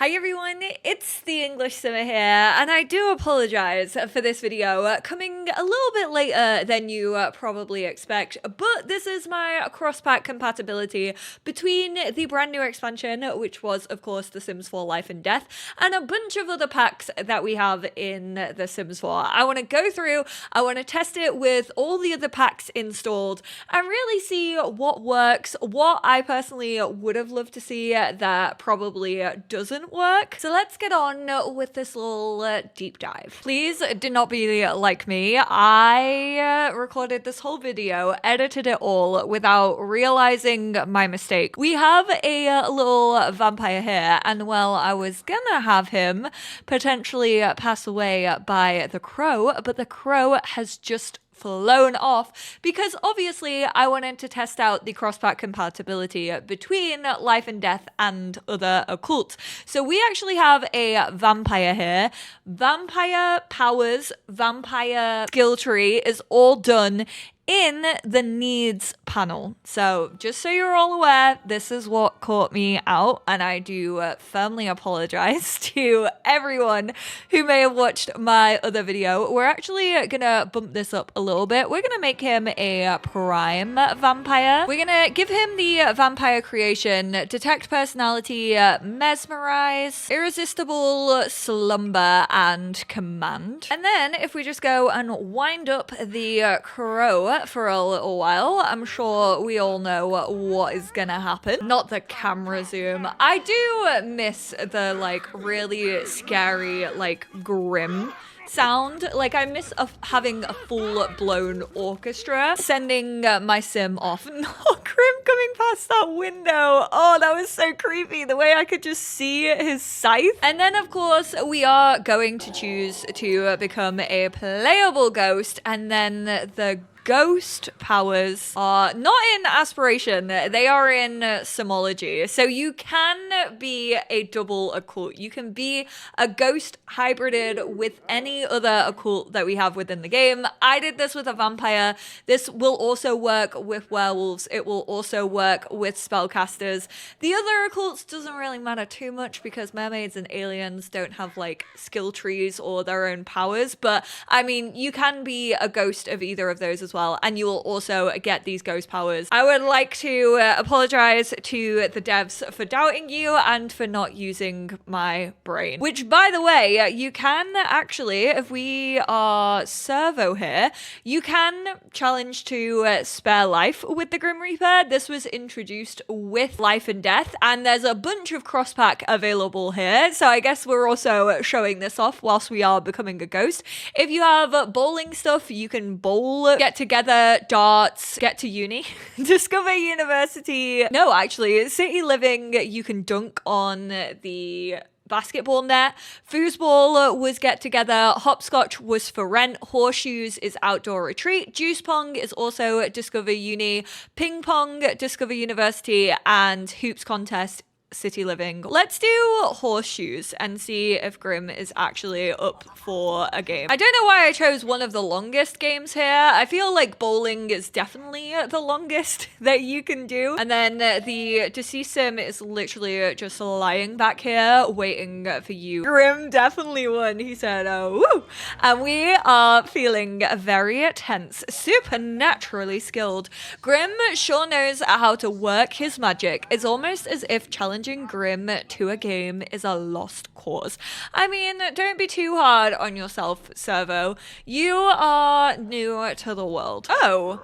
Hi everyone, it's the EnglishSimmer here, and I do apologize for this video coming a little bit later than you probably expect, but this is my cross-pack compatibility between the brand new expansion, which was of course The Sims 4 Life and Death, and a bunch of other packs that we have in The Sims 4. I want to go through, I want to test it with all the other packs installed, and really see what works, what I personally would have loved to see that probably doesn't work. So let's get on with this little deep dive. Please do not be like me. I recorded this whole video, edited it all without realizing my mistake. We have a little vampire here, and well, I was gonna have him potentially pass away by the crow, but the crow has just flown off because obviously I wanted to test out the cross-pack compatibility between Life and Death and other occults. So we actually have a vampire here. Vampire powers, vampire skill tree is all done in the needs panel. So just so you're all aware, this is what caught me out, and I do firmly apologize to everyone who may have watched my other video. We're actually gonna bump this up a little bit. We're gonna make him a prime vampire. We're gonna give him the vampire creation, detect personality, mesmerize, irresistible slumber, and command. And then if we just go and wind up the crow for a little while, I'm sure we all know what is gonna happen. Not the camera zoom. I do miss the like really scary, like grim sound. Like I miss having a full-blown orchestra sending my sim off. Not Grim coming past that window. Oh, that was so creepy. The way I could just see his scythe. And then of course we are going to choose to become a playable ghost, and then the ghost powers are not in aspiration, they are in simology. So you can be a double occult. You can be a ghost hybrided with any other occult that we have within the game. I did this with a vampire. This will also work with werewolves. It will also work with spellcasters. The other occults doesn't really matter too much because mermaids and aliens don't have like skill trees or their own powers. But I mean, you can be a ghost of either of those as well, and you will also get these ghost powers. I would like to apologize to the devs for doubting you and for not using my brain. Which, by the way, you can actually, if we are servo here, you can challenge to spare life with the Grim Reaper. This was introduced with Life and Death, and there's a bunch of cross-pack available here. So I guess we're also showing this off whilst we are becoming a ghost. If you have bowling stuff, you can bowl, get together, darts, get to uni, discover university. No, actually, city living, you can dunk on the basketball net. Foosball was get together. Hopscotch was for rent. Horseshoes is outdoor retreat. Juice pong is also discover uni. Ping pong, discover university, and hoops contest, city living. Let's do horseshoes and see if Grim is actually up for a game. I don't know why I chose one of the longest games here. I feel like bowling is definitely the longest that you can do. And then the deceased sim is literally just lying back here waiting for you. Grim definitely won. He said, oh, woo. And we are feeling very tense, supernaturally skilled. Grim sure knows how to work his magic. It's almost as if challenging Grim to a game is a lost cause. I mean, don't be too hard on yourself, Servo. You are new to the world. Oh.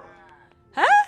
Huh?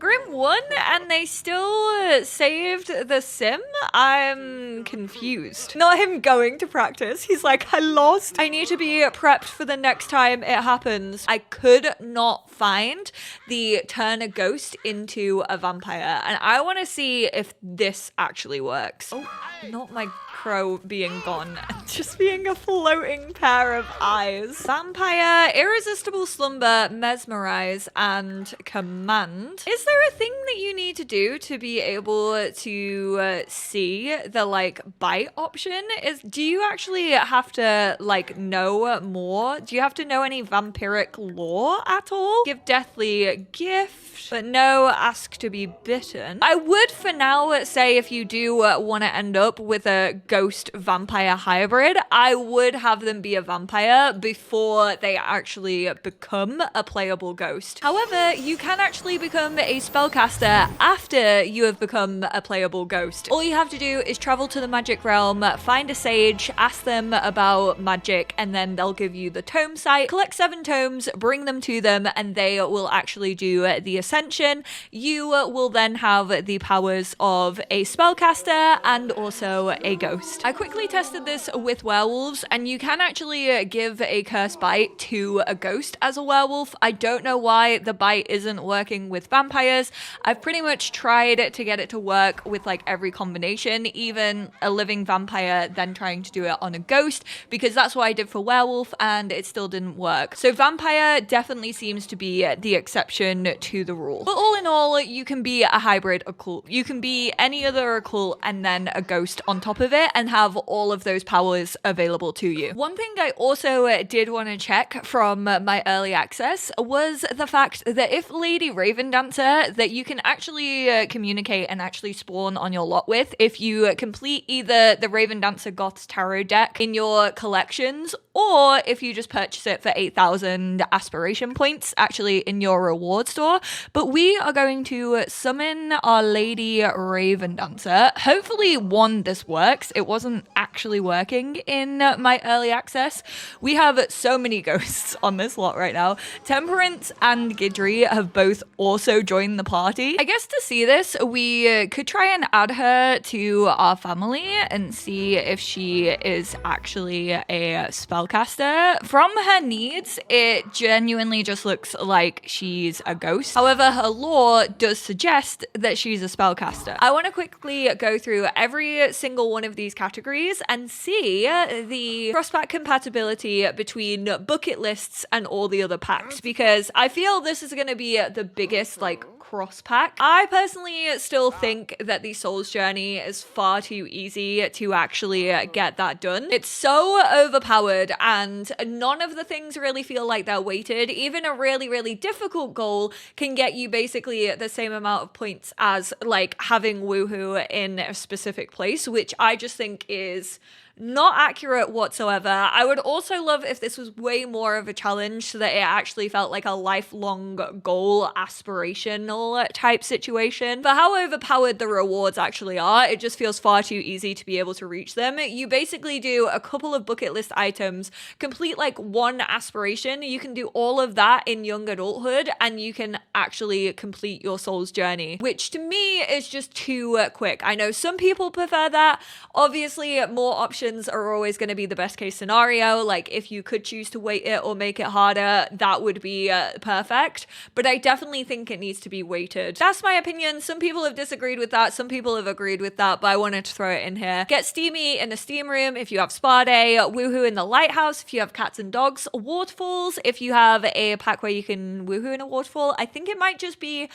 Grim won and they still saved the sim? I'm confused. Not him going to practice. He's like, I lost. I need to be prepped for the next time it happens. I could not find the turn a ghost into a vampire, and I want to see if this actually works. Oh, not my crow being gone, just being a floating pair of eyes. Vampire, irresistible slumber, mesmerize, and command. Is there there a thing that you need to do to be able to see the like bite option? Do you actually have to like know more? Do you have to know any vampiric lore at all? Give deathly gift, but no ask to be bitten. I would for now say if you do want to end up with a ghost vampire hybrid, I would have them be a vampire before they actually become a playable ghost. However, you can actually become a spellcaster after you have become a playable ghost. All you have to do is travel to the magic realm, find a sage, ask them about magic, and then they'll give you the tome site. Collect 7 tomes, bring them to them, and they will actually do the ascension. You will then have the powers of a spellcaster and also a ghost. I quickly tested this with werewolves, and you can actually give a curse bite to a ghost as a werewolf. I don't know why the bite isn't working with vampires. I've pretty much tried to get it to work with like every combination, even a living vampire, then trying to do it on a ghost, because that's what I did for werewolf and it still didn't work. So vampire definitely seems to be the exception to the rule. But all in all, you can be a hybrid occult. You can be any other occult and then a ghost on top of it and have all of those powers available to you. One thing I also did want to check from my early access was the fact that if Lady Ravendancer, that you can actually communicate and actually spawn on your lot with if you complete either the Ravendancer Goth's Tarot deck in your collections, or if you just purchase it for 8,000 aspiration points actually in your reward store. But we are going to summon our Lady Ravendancer. Hopefully, this works. It wasn't actually working in my early access. We have so many ghosts on this lot right now. Temperance and Gidry have both also joined the party. I guess to see this, we could try and add her to our family and see if she is actually a spellcaster. From her needs, it genuinely just looks like she's a ghost. However, her lore does suggest that she's a spellcaster. I want to quickly go through every single one of these categories and see the cross-pack compatibility between bucket lists and all the other packs, because I feel this is going to be the biggest like cross-pack. I personally still think that the Soul's Journey is far too easy to actually get that done. It's so overpowered and none of the things really feel like they're weighted. Even a really, really difficult goal can get you basically the same amount of points as like having woohoo in a specific place, which I just think is not accurate whatsoever. I would also love if this was way more of a challenge so that it actually felt like a lifelong goal, aspirational type situation. For how overpowered the rewards actually are, it just feels far too easy to be able to reach them. You basically do a couple of bucket list items, complete like one aspiration. You can do all of that in young adulthood and you can actually complete your soul's journey, which to me is just too quick. I know some people prefer that. Obviously, more options are always going to be the best case scenario. Like if you could choose to weight it or make it harder, that would be perfect. But I definitely think it needs to be weighted. That's my opinion. Some people have disagreed with that. Some people have agreed with that, but I wanted to throw it in here. Get steamy in the steam room if you have spa day. Woohoo in the lighthouse if you have cats and dogs. Waterfalls if you have a pack where you can woohoo in a waterfall. I think it might just be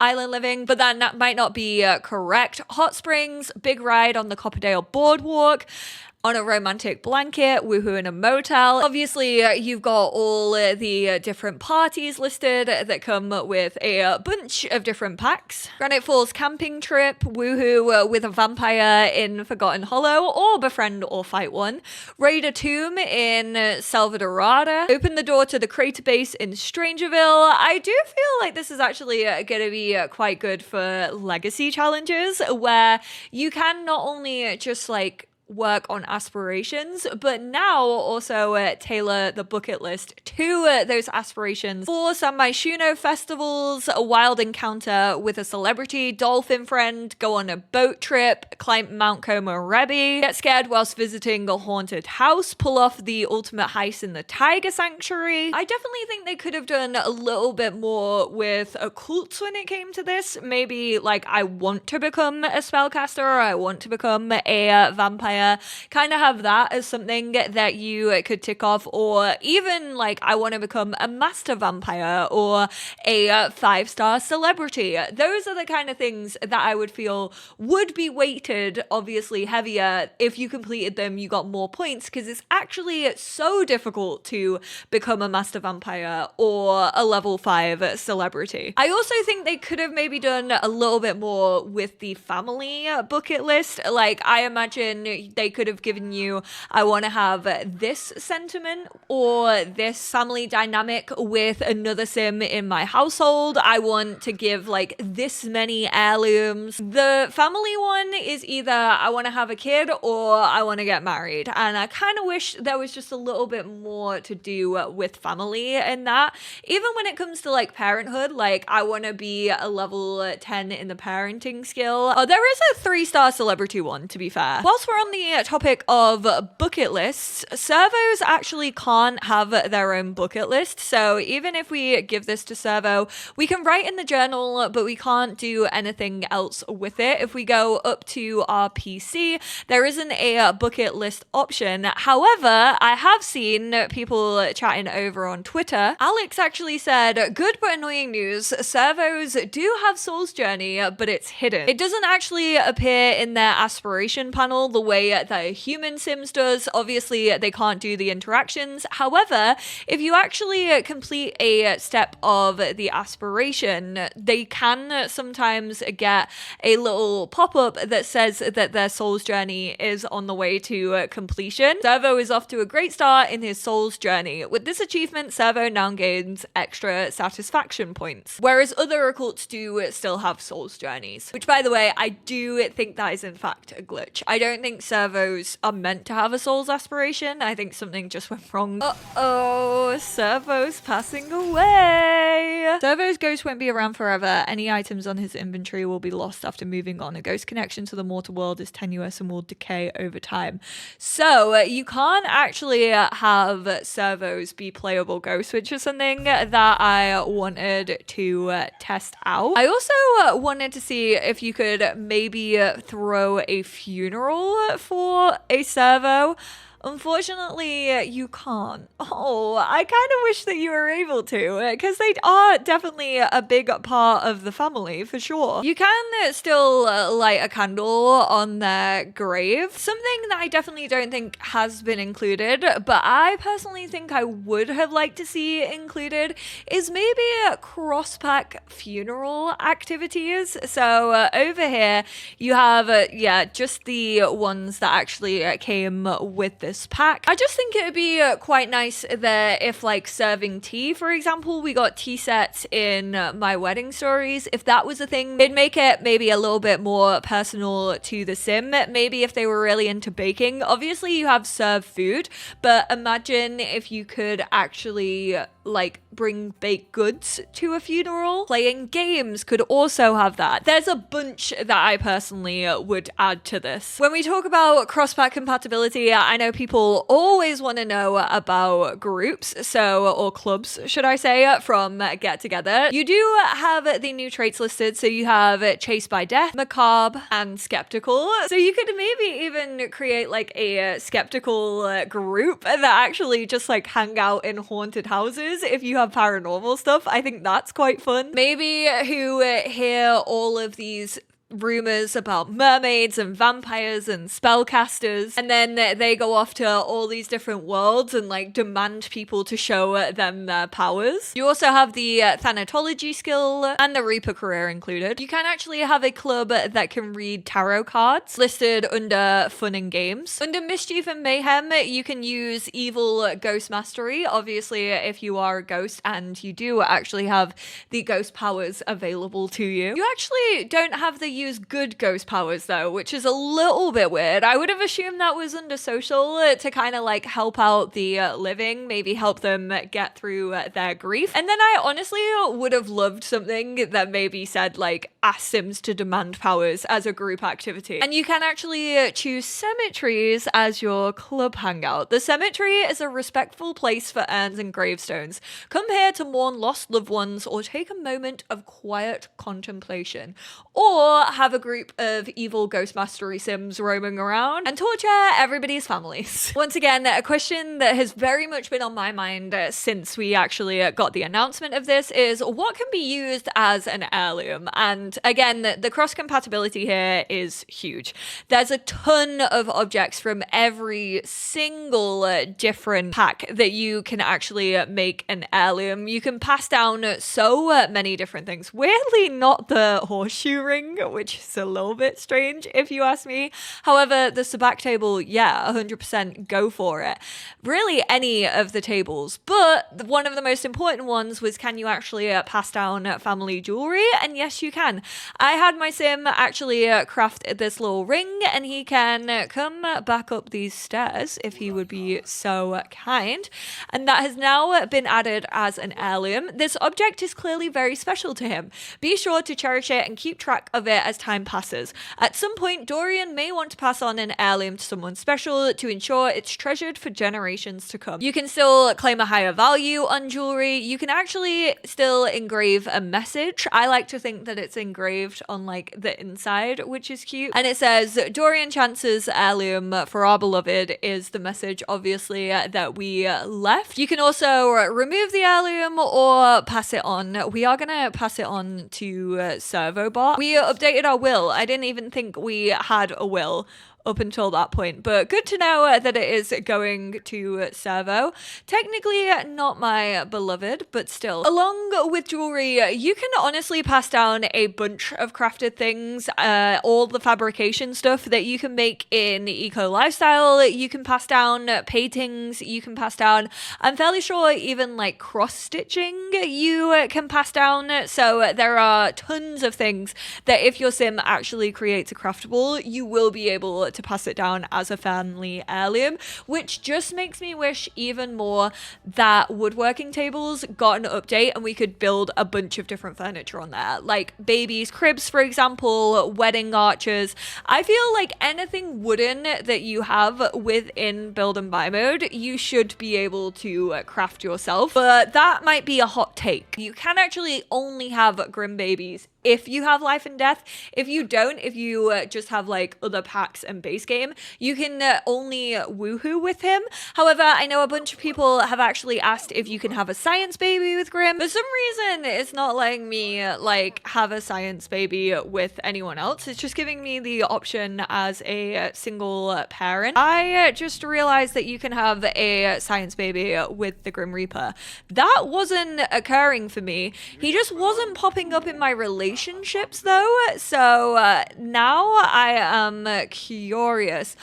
island living, but that might not be correct. Hot springs, big ride on the Copperdale boardwalk, on a romantic blanket, woohoo in a motel. Obviously, you've got all the different parties listed that come with a bunch of different packs. Granite Falls camping trip, woohoo with a vampire in Forgotten Hollow, or befriend or fight one. Raid a tomb in Salvadorada. Open the door to the crater base in Strangerville. I do feel like this is actually going to be quite good for legacy challenges, where you can not only just like work on aspirations, but now also tailor the bucket list to those aspirations. For some Maishuno festivals, a wild encounter with a celebrity, dolphin friend, go on a boat trip, climb Mount Komorebi, get scared whilst visiting a haunted house, pull off the ultimate heist in the tiger sanctuary. I definitely think they could have done a little bit more with occults when it came to this. Maybe like I want to become a spellcaster, or I want to become a vampire vampire, kind of have that as something that you could tick off, or even like I want to become a master vampire or a 5-star celebrity. Those are the kind of things that I would feel would be weighted obviously heavier. If you completed them, you got more points, because it's actually so difficult to become a master vampire or a level 5 celebrity. I also think they could have maybe done a little bit more with the family bucket list. Like, I imagine they could have given you, I want to have this sentiment or this family dynamic with another sim in my household. I want to give like this many heirlooms. The family one is either I want to have a kid or I want to get married, and I kind of wish there was just a little bit more to do with family in that. Even when it comes to like parenthood, like I want to be a level 10 in the parenting skill. Oh, there is a 3-star celebrity one, to be fair. Whilst we're on the topic of bucket lists, servos actually can't have their own bucket list. So even if we give this to servo, we can write in the journal, but we can't do anything else with it. If we go up to our PC, there isn't a bucket list option. However, I have seen people chatting over on Twitter. Alex actually said, good but annoying news, servos do have Soul's Journey, but it's hidden. It doesn't actually appear in their aspiration panel the way that human sims does. Obviously, they can't do the interactions. However, if you actually complete a step of the aspiration, they can sometimes get a little pop-up that says that their Soul's Journey is on the way to completion. Servo is off to a great start in his Soul's Journey. With this achievement, Servo now gains extra satisfaction points, whereas other occults do still have Soul's Journeys, which, by the way, I do think that is in fact a glitch. I don't think servos are meant to have a Soul's aspiration. I think something just went wrong. Uh-oh, Servo's passing away. Servo's ghost won't be around forever. Any items on his inventory will be lost after moving on. A ghost connection to the mortal world is tenuous and will decay over time. So you can't actually have servos be playable ghosts, which is something that I wanted to test out. I also wanted to see if you could maybe throw a funeral for a servo. Unfortunately, you can't. Oh, I kind of wish that you were able to, because they are definitely a big part of the family, for sure. You can still light a candle on their grave. Something that I definitely don't think has been included, but I personally think I would have liked to see included, is maybe cross-pack funeral activities. So over here, you have, just the ones that actually came with this pack. I just think it would be quite nice that if, like, serving tea, for example, we got tea sets in my wedding stories. If that was a thing, it'd make it maybe a little bit more personal to the sim. Maybe if they were really into baking. Obviously, you have serve food, but imagine if you could actually, like, bring baked goods to a funeral. Playing games could also have that. There's a bunch that I personally would add to this. When we talk about cross-pack compatibility, I know people always want to know about groups, or clubs, should I say, from Get Together. You do have the new traits listed, so you have Chased by Death, Macabre, and Skeptical. So you could maybe even create like a skeptical group that actually just like hang out in haunted houses if you have paranormal stuff. I think that's quite fun. Maybe who hear all of these rumors about mermaids and vampires and spellcasters, and then they go off to all these different worlds and like demand people to show them their powers. You also have the thanatology skill and the Reaper career included. You can actually have a club that can read tarot cards listed under fun and games. Under mischief and mayhem, you can use evil ghost mastery, obviously if you are a ghost and you do actually have the ghost powers available to you. You actually don't have the use good ghost powers though, which is a little bit weird. I would have assumed that was under social to kind of like help out the living, maybe help them get through their grief. And then I honestly would have loved something that maybe said like ask Sims to demand powers as a group activity. And you can actually choose cemeteries as your club hangout. The cemetery is a respectful place for urns and gravestones. Come here to mourn lost loved ones or take a moment of quiet contemplation. Or have a group of evil ghost mastery sims roaming around and torture everybody's families. Once again, a question that has very much been on my mind since we actually got the announcement of this is what can be used as an heirloom? And again, the cross compatibility here is huge. There's a ton of objects from every single different pack that you can actually make an heirloom. You can pass down so many different things. Weirdly, not the horseshoe ring, which is a little bit strange if you ask me. However, the sabacc table, yeah, 100% go for it. Really, any of the tables. But one of the most important ones was, can you actually pass down family jewelry? And yes, you can. I had my sim actually craft this little ring, and he can come back up these stairs if he would be so kind. And that has now been added as an heirloom. This object is clearly very special to him. Be sure to cherish it and keep track of it as time passes. At some point, Dorian may want to pass on an heirloom to someone special to ensure it's treasured for generations to come. You can still claim a higher value on jewelry. You can actually still engrave a message. I like to think that it's engraved on like the inside, which is cute. And it says, Dorian Chance's heirloom for our beloved is the message, obviously, that we left. You can also remove the heirloom or pass it on. We are going to pass it on to Servobot. We updated our will. I didn't even think we had a will up until that point, but good to know that it is going to Servo. Technically not my beloved, but still. Along with jewelry, you can honestly pass down a bunch of crafted things, all the fabrication stuff that you can make in eco lifestyle. You can pass down paintings, you can pass down, I'm fairly sure even like cross stitching you can pass down. So there are tons of things that if your sim actually creates a craftable, you will be able to pass it down as a family heirloom, which just makes me wish even more that woodworking tables got an update and we could build a bunch of different furniture on there, like babies' cribs, for example, wedding archers. I feel like anything wooden that you have within build and buy mode, you should be able to craft yourself, but that might be a hot take. You can actually only have grim babies if you have life and death. If you don't, if you just have like other packs and base game, you can only woohoo with him. However, I know a bunch of people have actually asked if you can have a science baby with Grim. For some reason, it's not letting me like have a science baby with anyone else. It's just giving me the option as a single parent. I just realized that you can have a science baby with the Grim Reaper. That wasn't occurring for me. He just wasn't popping up in my relationships though, so now I am curious.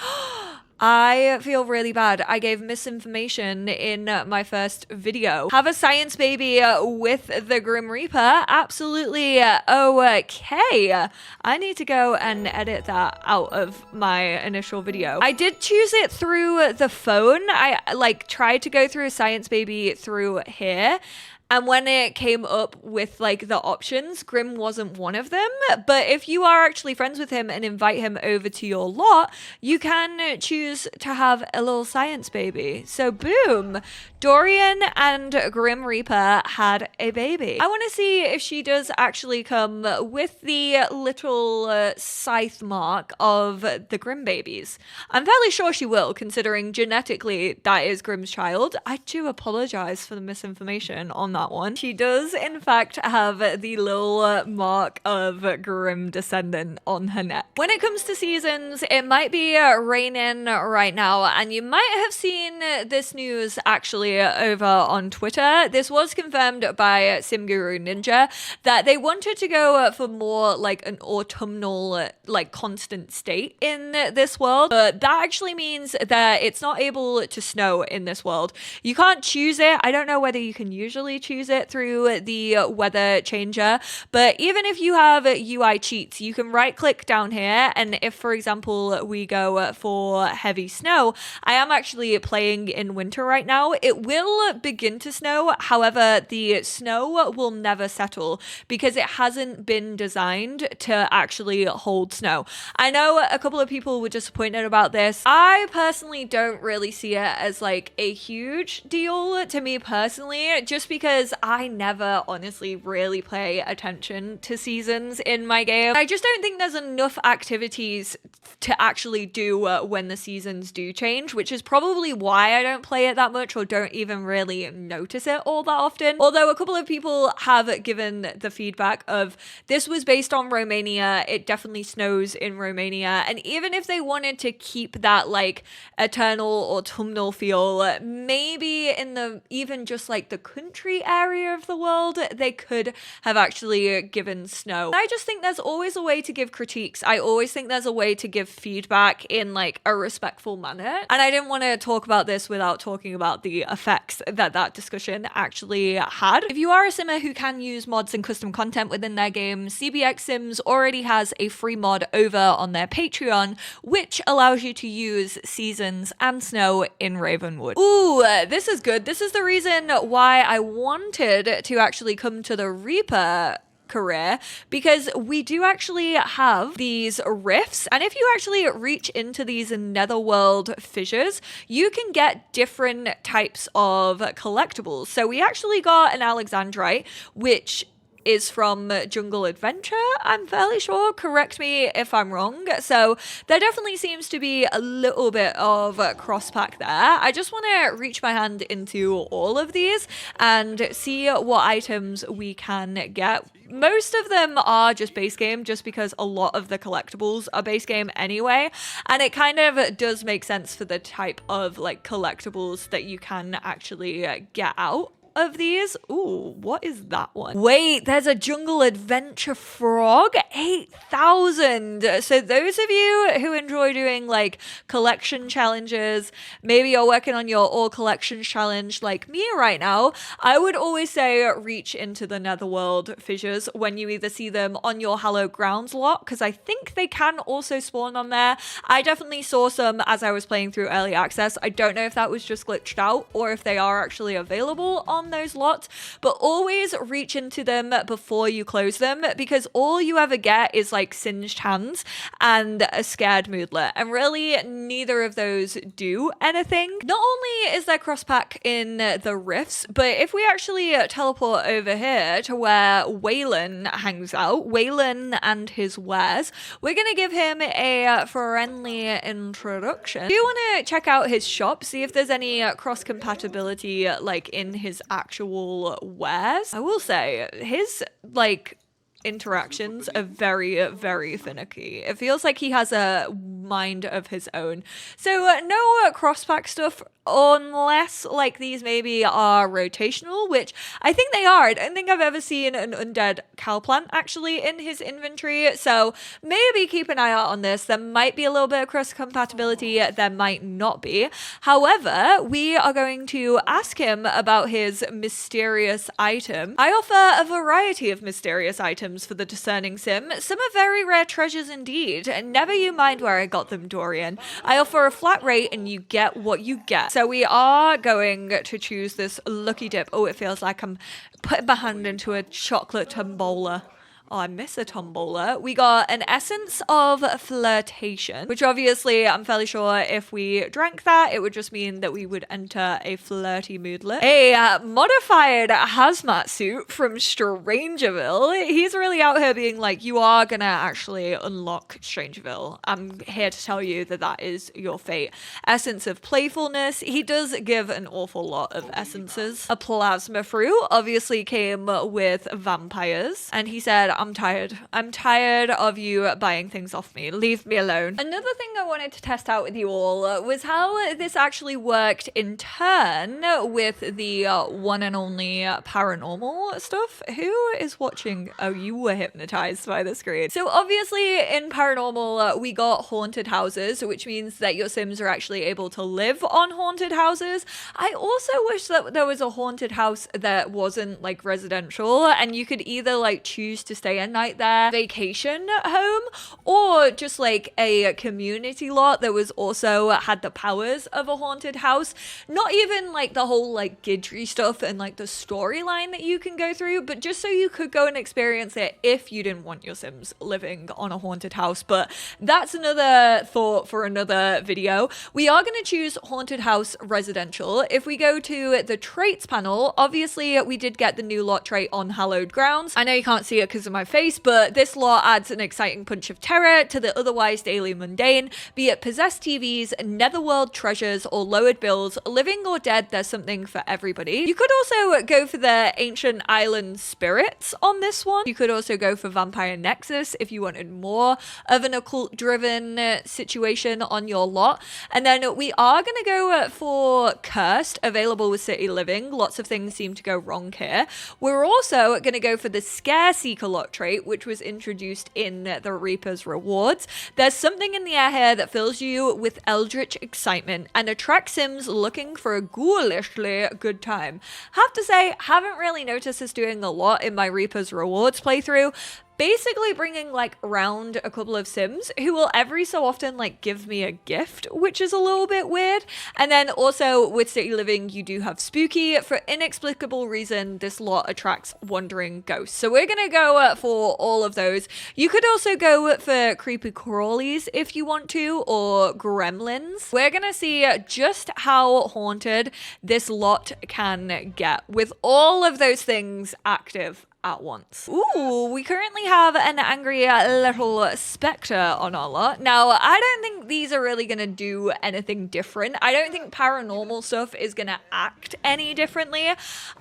I feel really bad. I gave misinformation in my first video. Have a science baby with the Grim Reaper? Absolutely okay. I need to go and edit that out of my initial video. I did choose it through the phone. I like tried to go through a science baby through here. And when it came up with like the options, Grim wasn't one of them. But if you are actually friends with him and invite him over to your lot, you can choose to have a little science baby. So boom, Dorian and Grim Reaper had a baby. I want to see if she does actually come with the little scythe mark of the Grim babies. I'm fairly sure she will, considering genetically that is Grim's child. I do apologize for the misinformation on that one. She does in fact have the little mark of Grim descendant on her neck. When it comes to seasons, it might be raining right now, and you might have seen this news actually over on Twitter. This was confirmed by SimGuru Ninja that they wanted to go for more like an autumnal like constant state in this world, but that actually means that it's not able to snow in this world. You can't choose it. I don't know whether you can usually choose it through the weather changer, but even if you have UI cheats, you can right click down here, and if for example we go for heavy snow, I am actually playing in winter right now, it will begin to snow. However, the snow will never settle because it hasn't been designed to actually hold snow. I know a couple of people were disappointed about this. I personally don't really see it as like a huge deal to me personally, just because because I never honestly really pay attention to seasons in my game. I just don't think there's enough activities to actually do when the seasons do change, which is probably why I don't play it that much or don't even really notice it all that often. Although a couple of people have given the feedback of this was based on Romania, it definitely snows in Romania, and even if they wanted to keep that like eternal autumnal feel, maybe in the even just like the country area of the world, they could have actually given snow. I just think there's always a way to give critiques. I always think there's a way to give feedback in like a respectful manner, and I didn't want to talk about this without talking about the effects that discussion actually had. If you are a simmer who can use mods and custom content within their game, CBX Sims already has a free mod over on their Patreon, which allows you to use seasons and snow in Ravenwood. Ooh, this is good. This is the reason why I wanted to actually come to the Reaper career, because we do actually have these rifts, and if you actually reach into these netherworld fissures, you can get different types of collectibles. So we actually got an Alexandrite, which is from Jungle Adventure, I'm fairly sure. Correct me if I'm wrong. So there definitely seems to be a little bit of cross-pack there. I just want to reach my hand into all of these and see what items we can get. Most of them are just base game, just because a lot of the collectibles are base game anyway, and it kind of does make sense for the type of like collectibles that you can actually get out of these. Ooh, what is that one? Wait, there's a Jungle Adventure frog, 8,000. So those of you who enjoy doing like collection challenges, maybe you're working on your all collections challenge like me right now, I would always say reach into the netherworld fissures when you either see them on your hallowed grounds lot, because I think they can also spawn on there. I definitely saw some as I was playing through early access. I don't know if that was just glitched out or if they are actually available on those lots, but always reach into them before you close them, because all you ever get is like singed hands and a scared moodlet, and really neither of those do anything. Not only is there cross pack in the rifts, but if we actually teleport over here to where Waylon hangs out, Waylon and his wares, we're gonna give him a friendly introduction. Do you want to check out his shop, see if there's any cross compatibility like in his actual wares? I will say his like interactions are very, very finicky. It feels like he has a mind of his own. So no cross-pack stuff, unless like these maybe are rotational, which I think they are. I don't think I've ever seen an undead cow plant actually in his inventory, so maybe keep an eye out on this. There might be a little bit of cross compatibility, there might not be. However, we are going to ask him about his mysterious item. I offer a variety of mysterious items for the discerning sim. Some are very rare treasures indeed, and never you mind where I got them, Dorian. I offer a flat rate and you get what you get. So we are going to choose this lucky dip. Oh, it feels like I'm putting my hand into a chocolate tombola. Oh, I miss a tombola. We got an essence of flirtation, which obviously I'm fairly sure if we drank that, it would just mean that we would enter a flirty moodlet. A modified hazmat suit from Strangerville. He's really out here being like, you are gonna actually unlock Strangerville. I'm here to tell you that that is your fate. Essence of playfulness. He does give an awful lot of essences. A plasma fruit obviously came with vampires, and he said, I'm tired. I'm tired of you buying things off me. Leave me alone. Another thing I wanted to test out with you all was how this actually worked in turn with the one and only paranormal stuff. Who is watching? Oh, you were hypnotized by the screen. So obviously in paranormal, we got haunted houses, which means that your sims are actually able to live on haunted houses. I also wish that there was a haunted house that wasn't like residential, and you could either like choose to stay stay a night there, vacation home, or just like a community lot that was also had the powers of a haunted house. Not even like the whole like Gidry stuff and like the storyline that you can go through, but just so you could go and experience it if you didn't want your Sims living on a haunted house. But that's another thought for another video. We are going to choose haunted house residential. If we go to the traits panel, obviously we did get the new lot trait on hallowed grounds. I know you can't see it because of my face, but this lot adds an exciting punch of terror to the otherwise daily mundane. Be it possessed TVs, netherworld treasures, or lowered bills, living or dead, there's something for everybody. You could also go for the ancient island spirits on this one. You could also go for vampire nexus if you wanted more of an occult driven situation on your lot. And then we are going to go for cursed, available with city living. Lots of things seem to go wrong here. We're also going to go for the scare seeker lot trait, which was introduced in the Reaper's rewards. There's something in the air here that fills you with eldritch excitement and attracts Sims looking for a ghoulishly good time. Have to say, haven't really noticed this doing a lot in my Reaper's rewards playthrough. Basically bringing like around a couple of Sims who will every so often like give me a gift, which is a little bit weird. And then also with city living, you do have spooky. For inexplicable reason, this lot attracts wandering ghosts. So we're gonna go for all of those. You could also go for creepy crawlies if you want to, or gremlins. We're gonna see just how haunted this lot can get with all of those things active at once. Ooh, we currently have an angry little spectre on our lot. Now, I don't think these are really gonna do anything different. I don't think paranormal stuff is gonna act any differently.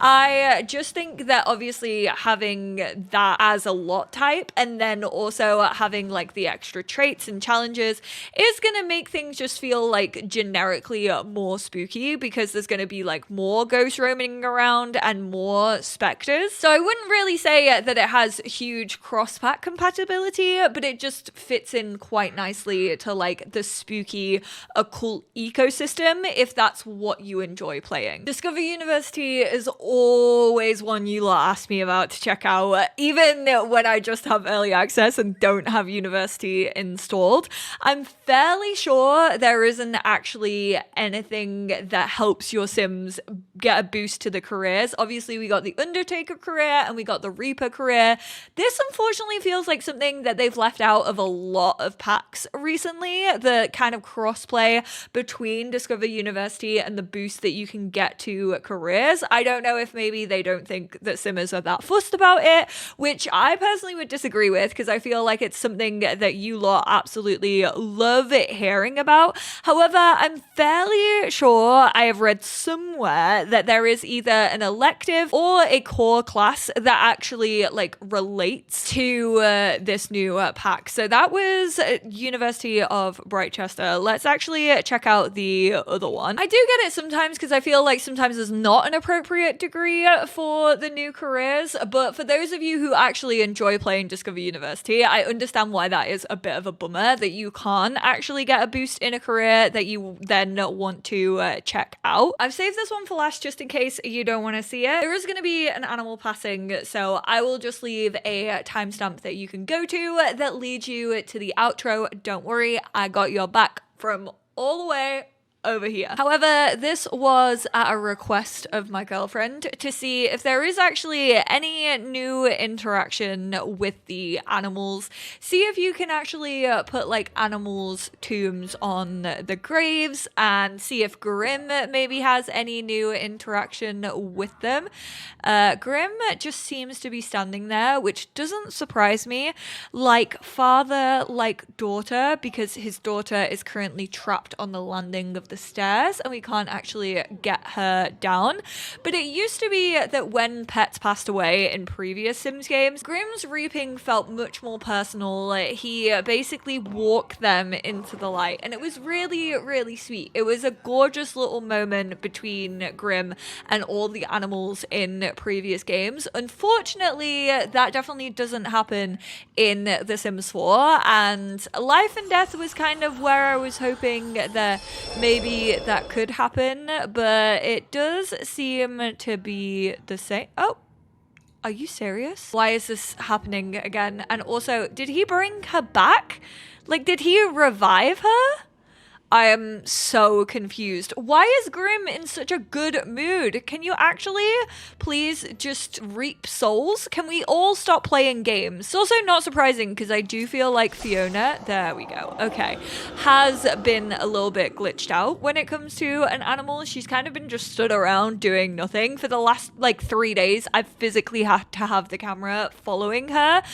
I just think that obviously having that as a lot type and then also having like the extra traits and challenges is gonna make things just feel like generically more spooky, because there's gonna be like more ghosts roaming around and more specters. So I wouldn't really say that it has huge cross-pack compatibility, but it just fits in quite nicely to like the spooky occult ecosystem if that's what you enjoy playing. Discover University is always one you lot ask me about to check out, even when I just have early access and don't have University installed. I'm fairly sure there isn't actually anything that helps your Sims get a boost to the careers. Obviously, we got the Undertaker career and we got the Reaper career. This unfortunately feels like something that they've left out of a lot of packs recently, the kind of crossplay between Discover University and the boost that you can get to careers. I don't know if maybe they don't think that Simmers are that fussed about it, which I personally would disagree with, because I feel like it's something that you lot absolutely love hearing about. However, I'm fairly sure I have read somewhere that there is either an elective or a core class that actually like relates to this new pack. So that was University of Brightchester. Let's actually check out the other one. I do get it sometimes because I feel like sometimes there's not an appropriate degree for the new careers, but for those of you who actually enjoy playing Discover University, I understand why that is a bit of a bummer that you can't actually get a boost in a career that you then want to check out. I've saved this one for last just in case you don't want to see it. There is going to be an animal passing, so I will just leave a timestamp that you can go to that leads you to the outro. Don't worry, I got your back from all the way over here. However, this was at a request of my girlfriend to see if there is actually any new interaction with the animals. See if you can actually put like animals' tombs on the graves and see if Grim maybe has any new interaction with them. Grim just seems to be standing there, which doesn't surprise me. Like father, like daughter, because his daughter is currently trapped on the landing of the stairs and we can't actually get her down. But it used to be that when pets passed away in previous Sims games, Grim's reaping felt much more personal. He basically walked them into the light and it was really, really sweet. It was a gorgeous little moment between Grim and all the animals in previous games. Unfortunately, that definitely doesn't happen in The Sims 4, and life and death was kind of where I was hoping that maybe that could happen, but it does seem to be the same. Oh, Are you serious? Why is this happening again? And also, did he bring her back? Like, did he revive her? I am so confused. Why is Grimm in such a good mood? Can you actually please just reap souls? Can we all stop playing games? It's also not surprising because I do feel like Fiona, there we go, okay, has been a little bit glitched out when it comes to an animal. She's kind of been just stood around doing nothing for the last like 3 days. I've physically had to have the camera following her.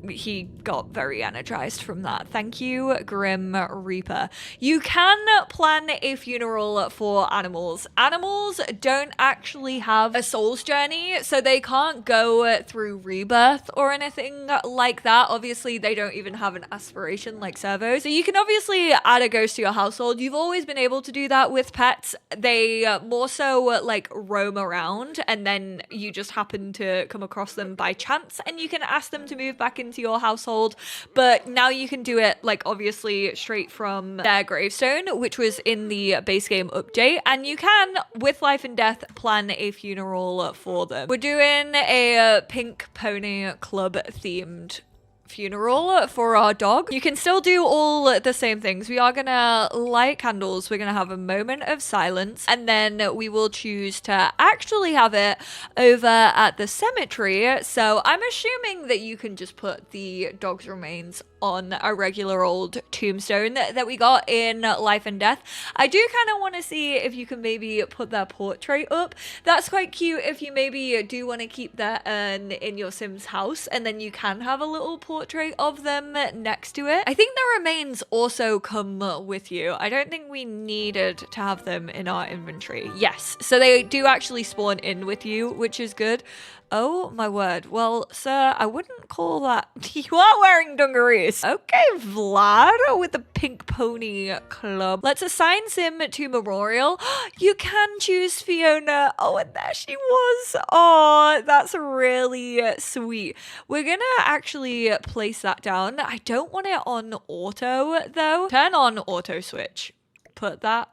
He got very energized from that. Thank you, Grim Reaper. You can plan a funeral for animals. Animals don't actually have a soul's journey, so they can't go through rebirth or anything like that. Obviously, they don't even have an aspiration like servos. So you can obviously add a ghost to your household. You've always been able to do that with pets. They more so like roam around, and then you just happen to come across them by chance, and you can ask them to move back into your household. But now you can do it like obviously straight from their gravestone, which was in the base game update, and you can, with life and death, plan a funeral for them. We're doing a pink pony club themed funeral for our dog. You can still do all the same things. We are gonna light candles, we're gonna have a moment of silence, and then we will choose to actually have it over at the cemetery. So I'm assuming that you can just put the dog's remains on a regular old tombstone that we got in Life and Death. I do kind of want to see if you can maybe put their portrait up. That's quite cute if you maybe do want to keep that urn in your Sim's house, and then you can have a little portrait of them next to it. I think the remains also come with you. I don't think we needed to have them in our inventory. Yes, so they do actually spawn in with you, which is good. Oh my word. Well, sir, I wouldn't call that. You are wearing dungarees. Okay, Vlad with the Pink Pony Club. Let's assign Sim to Memorial. You can choose Fiona. Oh, and there she was. Oh, that's really sweet. We're gonna actually place that down. I don't want it on auto though. Turn on auto switch. Put that.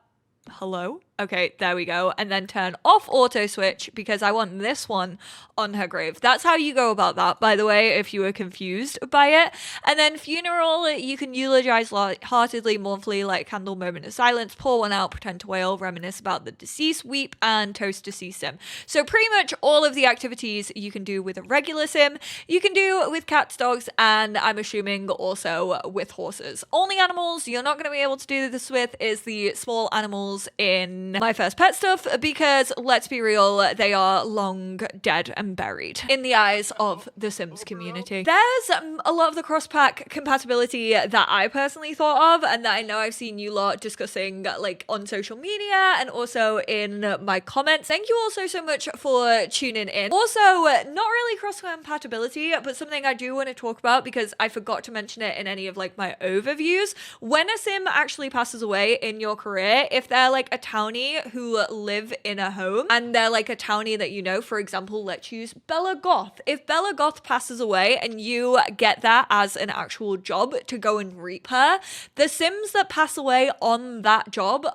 Hello? Okay, there we go. And then turn off auto switch because I want this one on her grave. That's how you go about that, by the way, if you were confused by it. And then funeral, you can eulogize lightheartedly, mournfully, light a candle, moment of silence, pour one out, pretend to wail, reminisce about the deceased, weep, and toast deceased Sim. So pretty much all of the activities you can do with a regular Sim, you can do with cats, dogs, and I'm assuming also with horses. Only animals you're not going to be able to do this with is the small animals in My First Pet stuff, because let's be real, they are long dead and buried in the eyes of the Sims community. There's a lot of the cross-pack compatibility that I personally thought of, and that I know I've seen you lot discussing like on social media and also in my comments. Thank you all so much for tuning in. Also, not really cross-compatibility, but something I do want to talk about because I forgot to mention it in any of like my overviews. When a Sim actually passes away in your career, if they're like a townie who live in a home and they're like a townie that you know, for example, let's use Bella Goth. If Bella Goth passes away and you get that as an actual job to go and reap her, the Sims that pass away on that job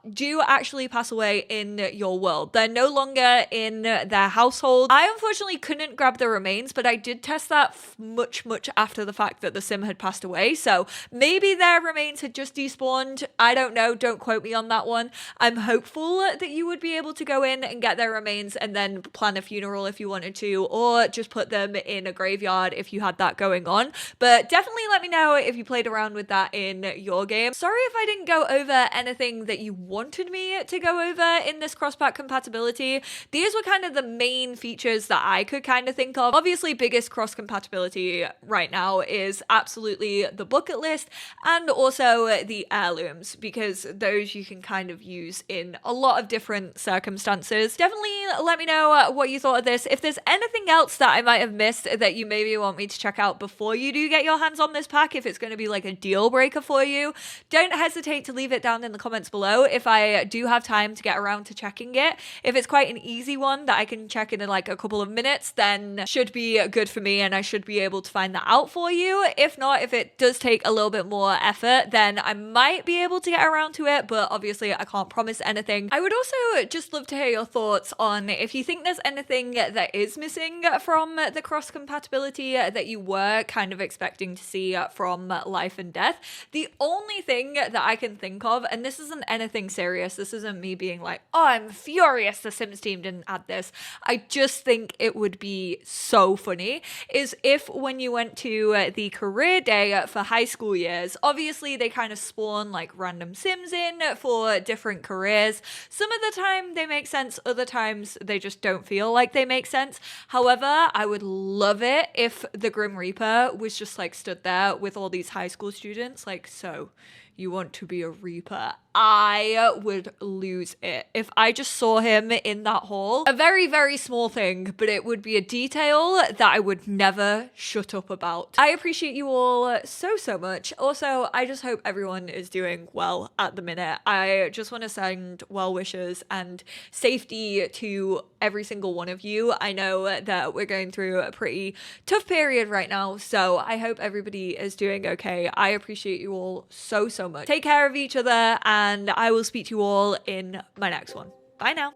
do actually pass away in your world. They're no longer in their household. I unfortunately couldn't grab the remains, but I did test that much after the fact that the Sim had passed away. So maybe their remains had just despawned. I don't know. Don't quote me on that one. I'm hopeful that you would be able to go in and get their remains and then plan a funeral if you wanted to, or just put them in a graveyard if you had that going on. But definitely let me know if you played around with that in your game. Sorry if I didn't go over anything that you wanted me to go over in this cross-pack compatibility. These were kind of the main features that I could kind of think of. Obviously, biggest cross-compatibility right now is absolutely the bucket list and also the heirlooms, because those you can kind of use in a lot of different circumstances. Definitely let me know what you thought of this. If there's anything else that I might have missed that you maybe want me to check out before you do get your hands on this pack, if it's going to be like a deal breaker for you, don't hesitate to leave it down in the comments below if I do have time to get around to checking it. If it's quite an easy one that I can check in like a couple of minutes, then should be good for me and I should be able to find that out for you. If not, if it does take a little bit more effort, then I might be able to get around to it, but obviously I can't promise anything. I would also just love to hear your thoughts on if you think there's anything that is missing from the cross compatibility that you were kind of expecting to see from Life and Death. The only thing that I can think of, and this isn't anything serious, this isn't me being like, oh, I'm furious the Sims team didn't add this. I just think it would be so funny, is if when you went to the career day for high school years, obviously they kind of spawn like random Sims in for different careers. Some of the time they make sense, other times they just don't feel like they make sense. However, I would love it if the Grim Reaper was just like stood there with all these high school students, like, so you want to be a Reaper? I would lose it if I just saw him in that hall. A very, very small thing, but it would be a detail that I would never shut up about. I appreciate you all so, so much. Also, I just hope everyone is doing well at the minute. I just want to send well wishes and safety to every single one of you. I know that we're going through a pretty tough period right now, so I hope everybody is doing okay. I appreciate you all so, so much. Take care of each other, and I will speak to you all in my next one. Bye now.